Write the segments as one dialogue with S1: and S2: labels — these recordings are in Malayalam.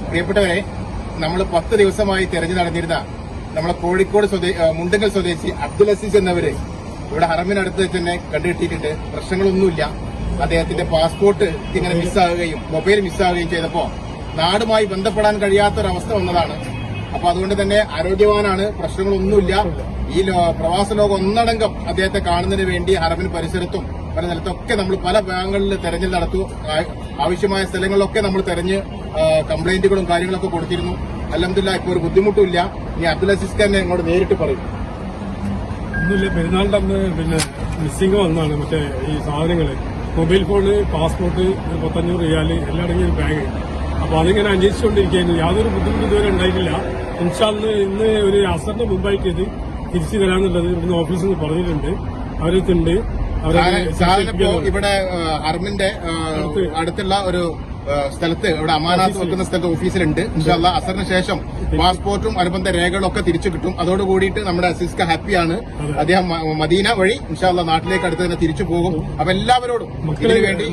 S1: പ്രിയപ്പെട്ടവരെ, നമ്മൾ 10 ദിവസമായി തെരഞ്ഞു നടന്നിരുന്ന നമ്മളെ കോഴിക്കോട് മുണ്ടങ്കൽ സ്വദേശി അബ്ദുൽ അസീസ് എന്നവര് ഇവിടെ ഹറമിനടുത്ത് തന്നെ കണ്ടുകിട്ടിയിട്ടുണ്ട്. പ്രശ്നങ്ങളൊന്നുമില്ല. അദ്ദേഹത്തിന്റെ പാസ്പോർട്ട് ഇങ്ങനെ മിസ്സാകുകയും മൊബൈൽ മിസ്സാകുകയും ചെയ്തപ്പോ നാടുമായി ബന്ധപ്പെടാൻ കഴിയാത്തൊരവസ്ഥ വന്നതാണ്. അപ്പൊ അതുകൊണ്ട് തന്നെ ആരോഗ്യവാനാണ്, പ്രശ്നങ്ങളൊന്നുമില്ല. ഈ പ്രവാസ ലോകം ഒന്നടങ്കം അദ്ദേഹത്തെ കാണുന്നതിന് വേണ്ടി ഹറമിന് പരിസരത്തും പല സ്ഥലത്തൊക്കെ നമ്മൾ പല ഭാഗങ്ങളിൽ തെരഞ്ഞൽ നടത്തു. ആവശ്യമായ സ്ഥലങ്ങളിലൊക്കെ നമ്മൾ തെരഞ്ഞ് കംപ്ലൈന്റുകളും കാര്യങ്ങളൊക്കെ കൊടുത്തിരുന്നു. അൽഹംദുലില്ലാഹ് ഇപ്പോൾ ഒരു ബുദ്ധിമുട്ടുമില്ല. ഇനി അബ്ദുൽ അസീസ് തന്നെ ഇങ്ങോട്ട് നേരിട്ട് പറയും.
S2: ഒന്നുമില്ല, പെരുന്നാളിന്റെ അന്ന് മിസ്സിംഗ് വന്നാണ് മറ്റേ ഈ സാധനങ്ങള്, മൊബൈൽ ഫോണ്, പാസ്പോർട്ട്, 500 റിയാല് എല്ലാം അടങ്ങിയ ഒരു ബാഗ്. അപ്പൊ അതിങ്ങനെ അന്വേഷിച്ചുകൊണ്ടിരിക്കുകയായിരുന്നു. യാതൊരു ബുദ്ധിമുട്ടും ഇതുവരെ ഉണ്ടായിട്ടില്ല. ഇന്ന് ഒരു അസറിന് മുമ്പായിട്ട് ഇത് തിരിച്ചു തരാന്നുള്ളത് ഇവിടുന്ന് ഓഫീസിൽ നിന്ന് പറഞ്ഞിട്ടുണ്ട്. അവരെത്തുണ്ട്.
S1: ഇവിടെ ഹറമിന്റെ അടുത്തുള്ള ഒരു സ്ഥലത്ത് ഇവിടെ അമാനാത്ത് വെക്കുന്ന സ്ഥലത്ത് ഓഫീസിലുണ്ട്. ഇൻഷാല്ലാ അസറിന് ശേഷം പാസ്പോർട്ടും അനുബന്ധ രേഖകളും ഒക്കെ തിരിച്ചു കിട്ടും. അതോടുകൂടിയിട്ട് നമ്മുടെ അസീസ്ക ഹാപ്പിയാണ്. അദ്ദേഹം മദീന വഴി ഇൻഷാല്ലാ നാട്ടിലേക്ക് അടുത്ത് തന്നെ തിരിച്ചു പോകും. അപ്പൊ എല്ലാവരോടും ഇതിനു വേണ്ടി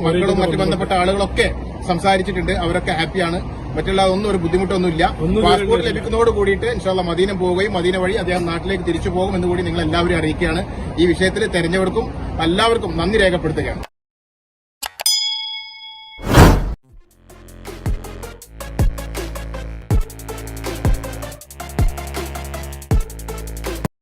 S1: മക്കളും മറ്റു ബന്ധപ്പെട്ട ആളുകളൊക്കെ സംസാരിച്ചിട്ടുണ്ട്. അവരൊക്കെ ഹാപ്പിയാണ്. മറ്റുള്ള ഒന്നും ഒരു ബുദ്ധിമുട്ടൊന്നുമില്ല. പാസ്പോർട്ട് ലഭിക്കുന്നതോട് കൂടിയിട്ട് ഇൻഷാല്ലാ മദീന പോവുകയും മദീന വഴി അദ്ദേഹം നാട്ടിലേക്ക് തിരിച്ചു പോകും എന്ന് കൂടി നിങ്ങൾ എല്ലാവരും അറിയിക്കുകയാണ്. ഈ വിഷയത്തിൽ തെരഞ്ഞവർക്കും എല്ലാവർക്കും നന്ദി രേഖപ്പെടുത്തുകയാണ്.